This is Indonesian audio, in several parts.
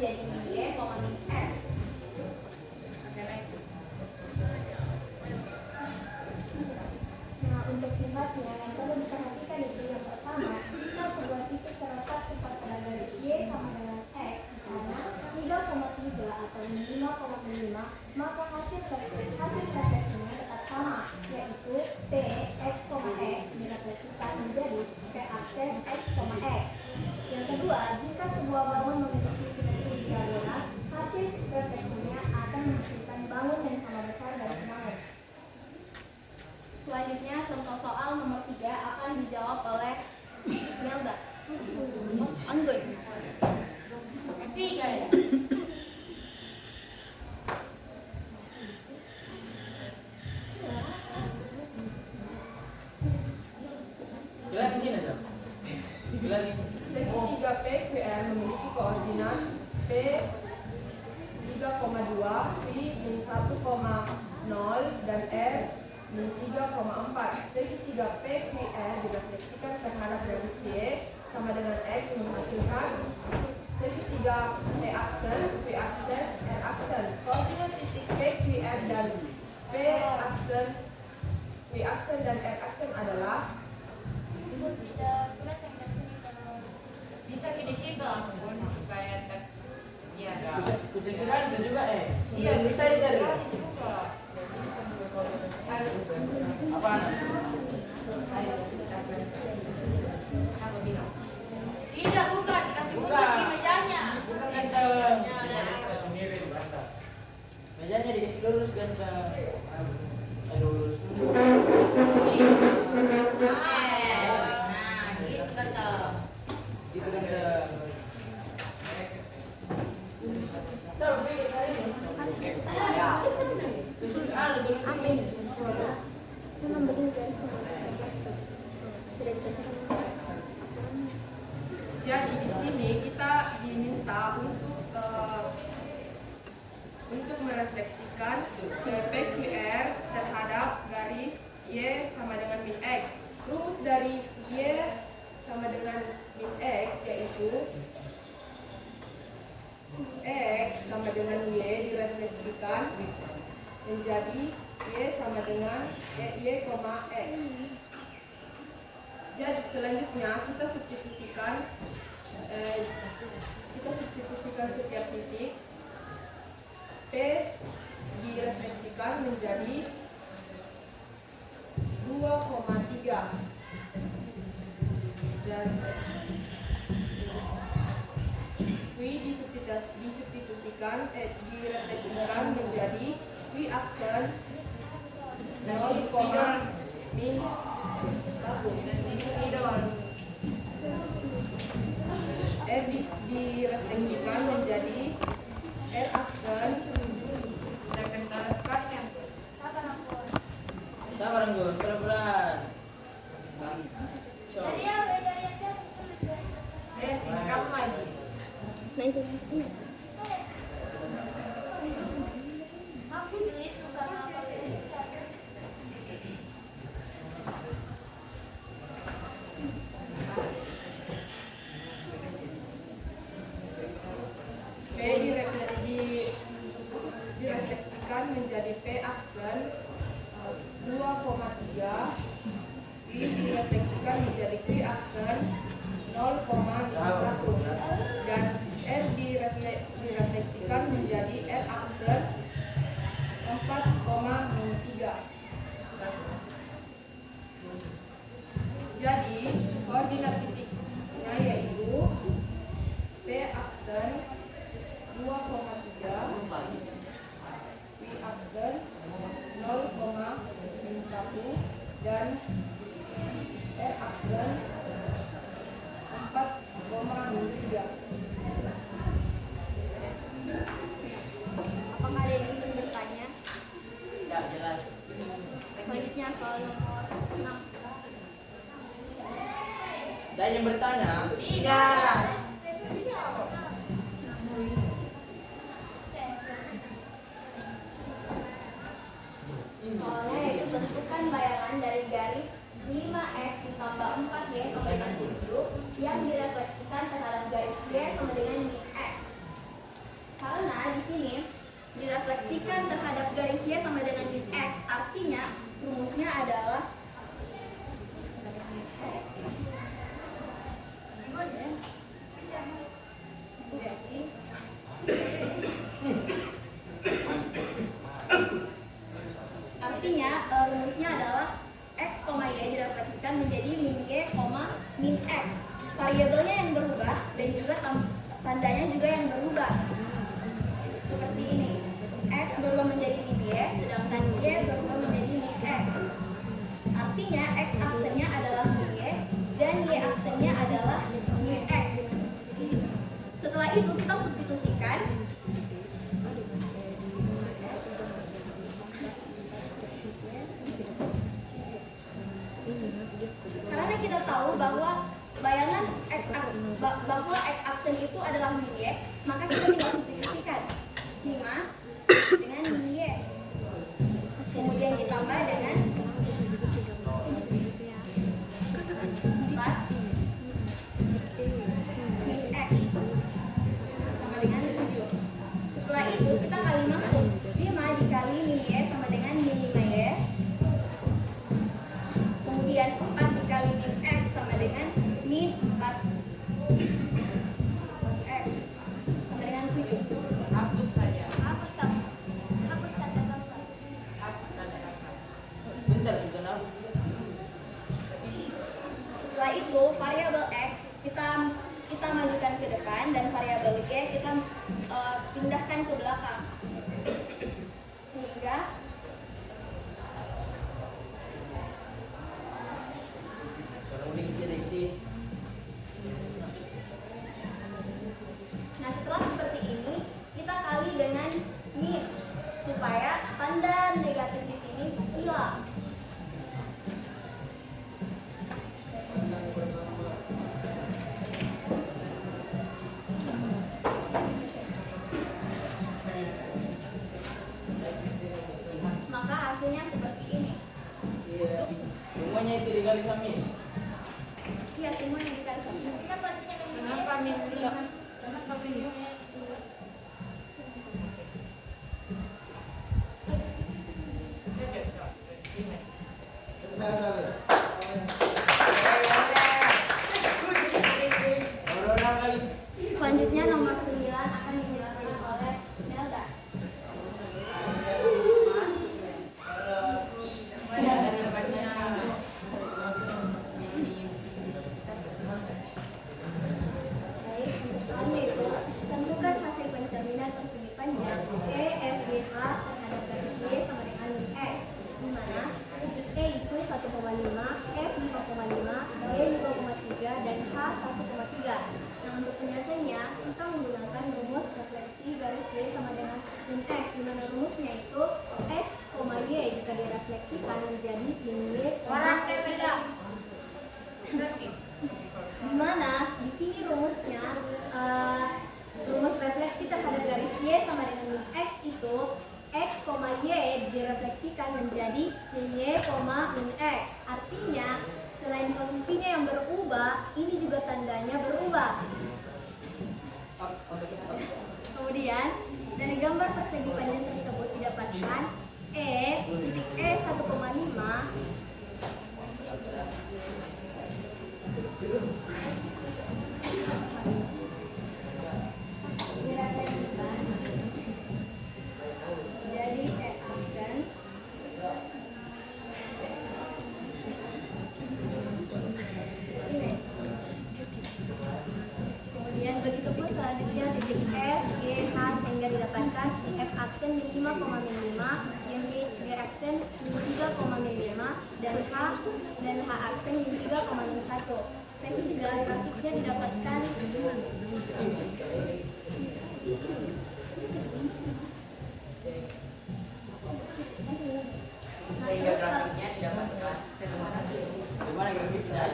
menjadi Y, min X. Nah, untuk sifatnya yang perlu diperhatikan itu yang pertama, jika sebuah titik terletak tepat pada garis Y sama dengan X, misalnya 3,3 atau 5,5, maka hasil refleksinya tetap sama, yaitu P X, X direfleksikan menjadi P aksen X, X. Yang kedua, jika sebuah bangun memiliki simetri diagonal, hasil refleksinya akan menghasilkan bangun yang sama besar dan semangat. Selanjutnya, contoh soal nomor 3 akan dijawab oleh Melda. Anggun. Tiga ya. Bilang di sini dong. Bilang ini. Segitiga PQR memiliki koordinat P 3,2, P min 1,0 dan R min 3,4. Segitiga PQR direfleksikan terhadap garis Y sama dengan X menghasilkan segitiga P aksen, R aksen. Koordinat titik PQR dan P aksen dan R aksen adalah Bisa di situ Anggun supaya ya. Kucing sekali itu juga Iya, bisa dicari. juga. Apa? Tidak, bukan. Kasih Bukan. kunci mejanya. Bukan ganteng. Mejanya dikasih lurus ganteng. Lurus. Nah, gitu kan. Gitu ganteng. Sama pilih hari ini. Ya. Amin. Nomor ini garisnya sudah ditentukan. Jadi di sini kita diminta untuk merefleksikan PQR terhadap garis Y sama dengan min X. Rumus dari Y sama dengan min X yaitu X sama dengan Y direfleksikan menjadi Y sama dengan Y, X. Jadi selanjutnya kita substitusikan setiap titik. P direfleksikan menjadi 2,3 dan Q direfleksikan menjadi Q aksen 0,min 1. R direfleksikan menjadi R aksen. Sabar Anggun, pelan-pelan. Nah itu. P direfleksikan menjadi P aksen 2,3. Q direfleksikan menjadi Q aksen 0,1 dan R direfleksikan menjadi R aksen 4,3. Jadi koordinat titiknya yaitu P aksen 2,3, Q aksen 0,1 dan R aksen 4,3. Apakah ada yang ingin bertanya? Tidak jelas. Selanjutnya soal nomor 6. Ada yang bertanya? Tidak. Soalnya yaitu tentukan bayangan dari garis 5x ditambah 4y sama dengan 7 yang direfleksikan terhadap garis y sama dengan min x. direfleksikan terhadap garis Y sama dengan min X. Artinya rumusnya adalah rumusnya adalah X, Y direfleksikan menjadi min Y, min X. Variabelnya yang berubah dan juga tandanya juga yang berubah. Seperti ini. X berubah menjadi min Y, sedangkan Y berubah menjadi min X. Artinya X aksennya adalah min Y dan Y aksennya adalah min X. Setelah itu kita substitusikan. Karena kita tahu bahwa bayangan bahwa X aksen itu adalah min Y, maka kita tinggal substitusikan 5 dengan min Y. Kemudian ditambah dengan 4 min X sama dengan 7. Setelah itu kita kali masuk 5 dikali min Y sama dengan min 5Y. Kemudian 4 dikali min X sama dengan min 4X sama dengan 7. Hapus saja. Hapus tanda tambah. Hapus tanda tambah. Bentar, bentar. Setelah itu variabel X kita majukan ke depan dan variabel Y kita pindahkan ke belakang. Sehingga nah, setelah seperti ini kita kali dengan min supaya tanda negatif di sini hilang. Maka hasilnya seperti ini. Iya. Semuanya itu dikali sama min. Iya, semuanya dikali sama. Kenapa min? Kenapa min? Selanjutnya nomor 9 akan dijelaskan oleh Melda. Baik, untuk soalnya itu tentukan hasil pencerminan persegi panjang E, F, G, H terhadap garis Y sama dengan min X, di mana titik E itu 1,5, F 5,5, G 5,3 dan H 1,3. Nah, untuk penjelasannya kita menggunakan rumus refleksi garis Y sama dengan min X, di mana rumusnya itu X, Y jika direfleksikan menjadi min Y, di mana di sini rumusnya rumus refleksi terhadap garis Y sama dengan min X itu X, Y direfleksikan menjadi min Y, min X. Artinya selain posisinya yang berubah, ini juga tandanya berubah. Kemudian dari gambar persegi panjang tersebut didapatkan titik E 1,5 direfleksikan jadi E aksen. Ini. Kemudian begitu pun selanjutnya titik F, G, H sehingga didapatkan F aksen min 5,5, yang G aksen min 3,5 dan H aksen min 3,1. Sehingga grafiknya didapatkan Sehingga grafiknya didapatkan. Gimana grafiknya?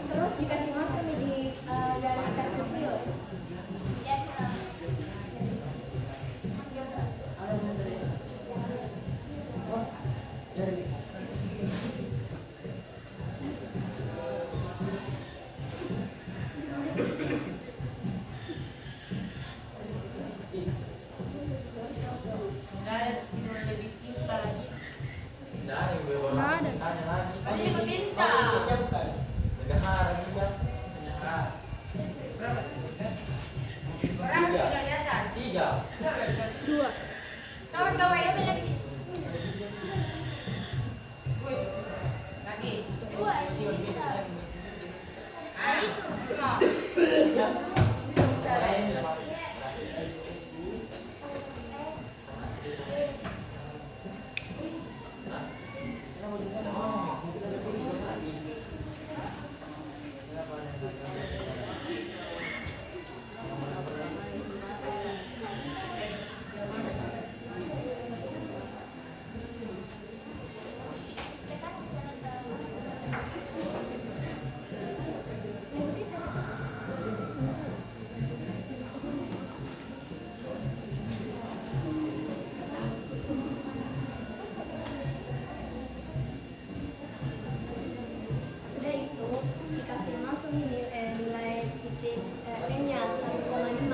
terus dikasih masuk nih di garis kartesius. Nggak ada. Tanya lagi. Tadi lima tinta. Tiga bukan? Bendahara tiga. Berapa? Orang sudah di atas. Tiga. 2. Coba ya bilang. Lagi. 2 ini kita. Ah, itu. Lima. Sudah itu dikasih masuk nilai titik N-nya 1,5.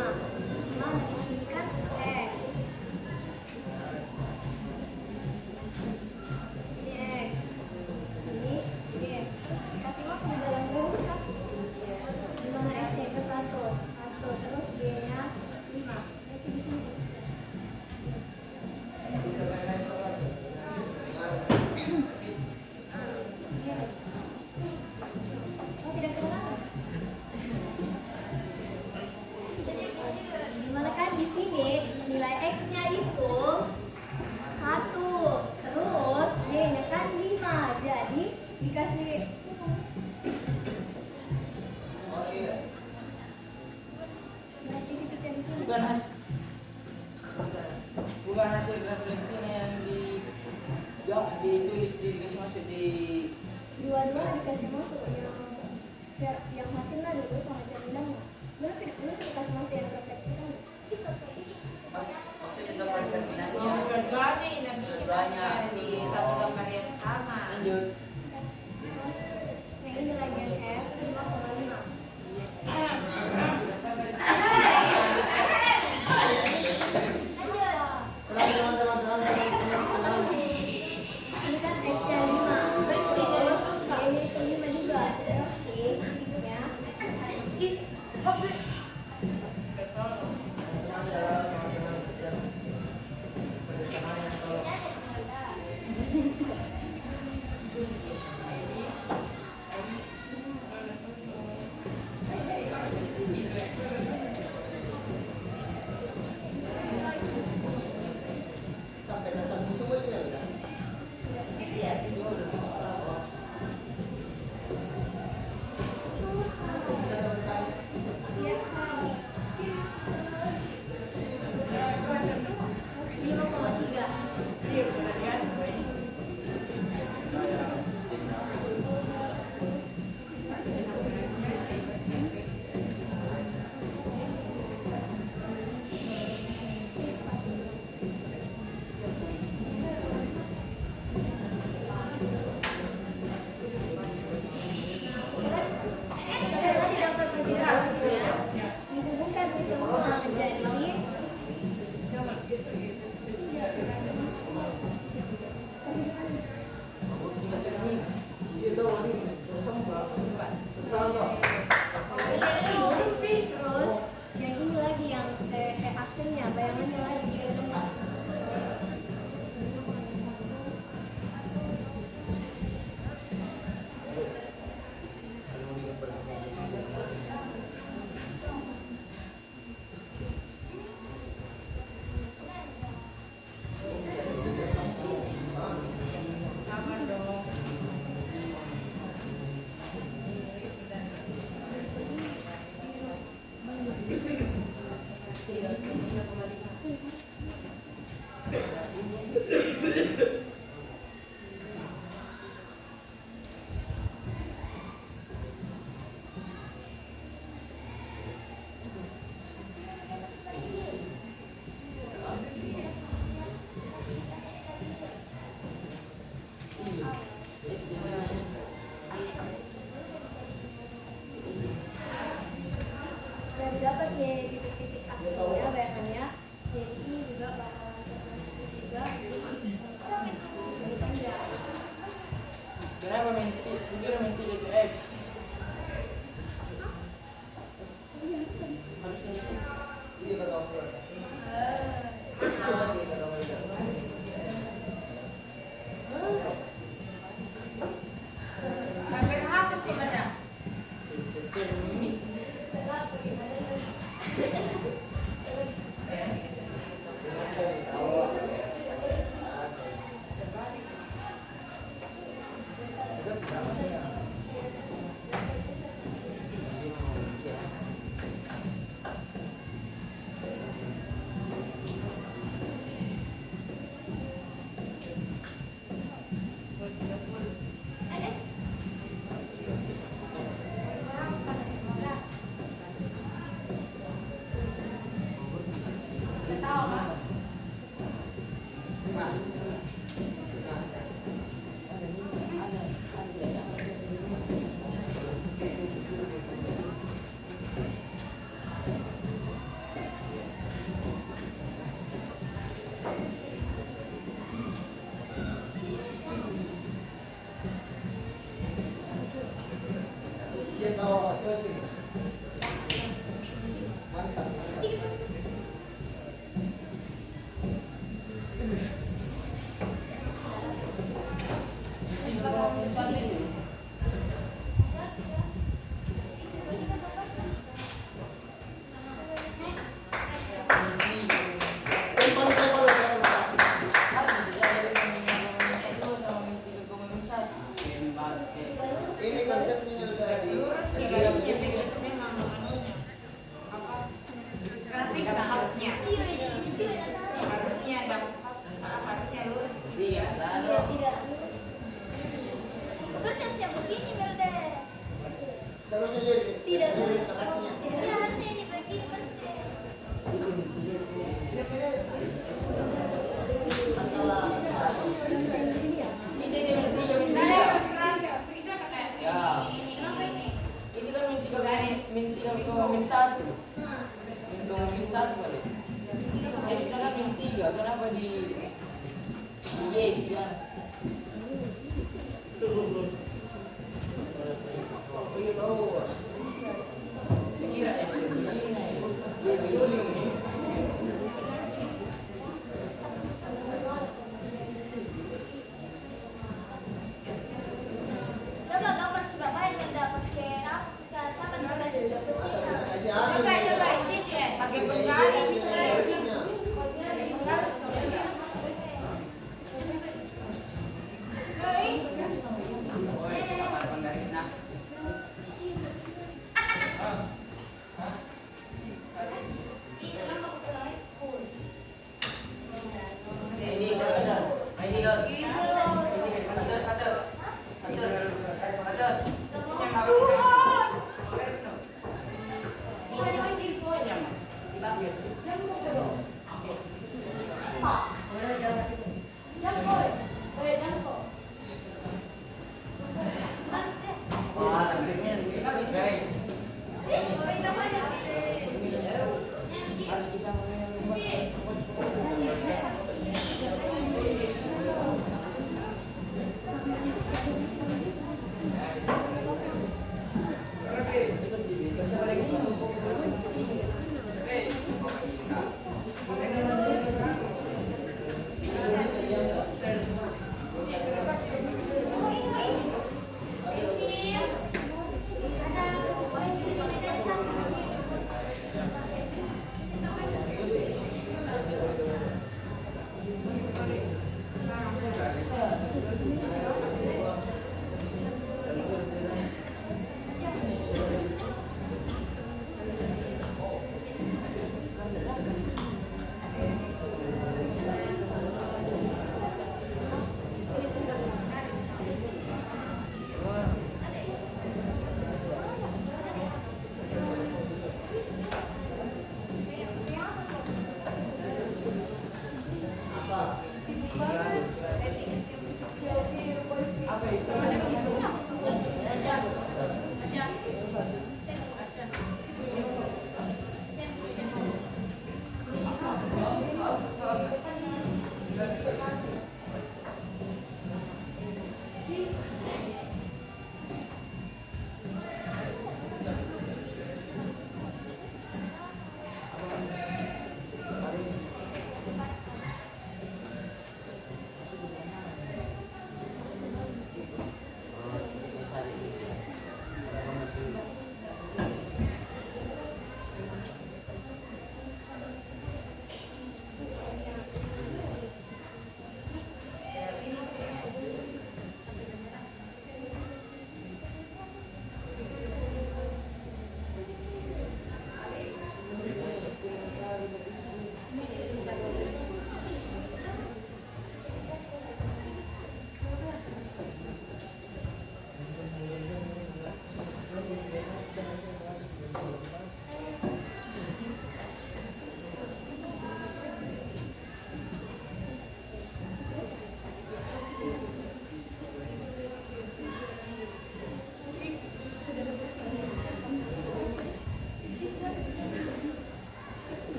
Mana di sini kan X. Ini X. Ini Y. Terus kasih masuk di dalam rumus kan? Di mana X-nya itu 1. Terus Y-nya 5. Itu di sini. Oh, tidak kelihatan. Dimana kan di sini nilai X-nya itu 1, terus Y-nya kan 5, jadi dikasih berarti titiknya di sini. Bukan hasil refleksinya yang ditulis dikasih masuk di Dua-dua dikasih masuk yang hasilnya dulu sama cerminannya. Belum dikasih masuk yang refleksinya. maksudnya gambar cerminannya. Dua-duanya ini nanti Dua-duanya. di satu gambar yang sama. Lanjut. Terus yang ini lagi yang F 5,5. Ini kan X-nya 5. Terus Y-nya itu 5 juga. Berarti titiknya Sampai ke samping semua juga udah. Iya. Terus 5,3. Setelah didapat lebih banyak, dihubungkan ke semua menjadi terus yang ini lagi yang aksennya bayangannya lagi di dalamnya. Dan dapat ya titik-titik aksinya bayangannya. Jadi ini juga bakalan terbentuk juga. Ini saja. Kenapa kira min 3 itu X? Ini konsepnya tadi. Grafik sampahnya Iya, ini juga ada. harusnya harusnya lurus. Iya, Tidak lurus. Betul yang begini Melde. Seharusnya jadi Tidak lurus. tengahnya. Tidak harusnya ini begini Melde. Masalah. Ini dia min 3 min 3. Ya. Ini kan min 3 min 3 min 1. Min 1 balik. X kan min 3. Kenapa di Y ya? Iya tahu. Saya kira X begini. Y begini. Coba gambar juga baik Melde pakai apa? Sama dengan Kasih apa? Coba cici pakai penggaris. Harusnya. Ini ada. Ini kan. Iya,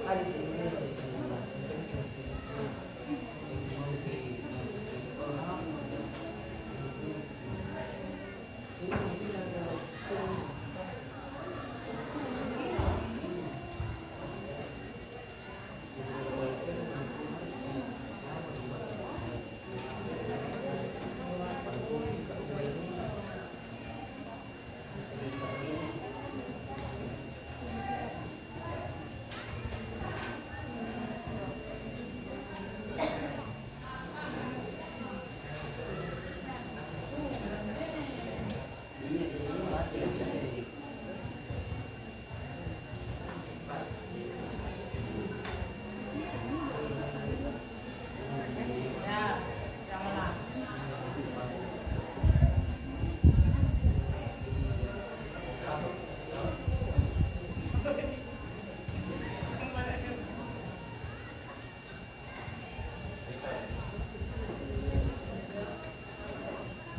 Adit.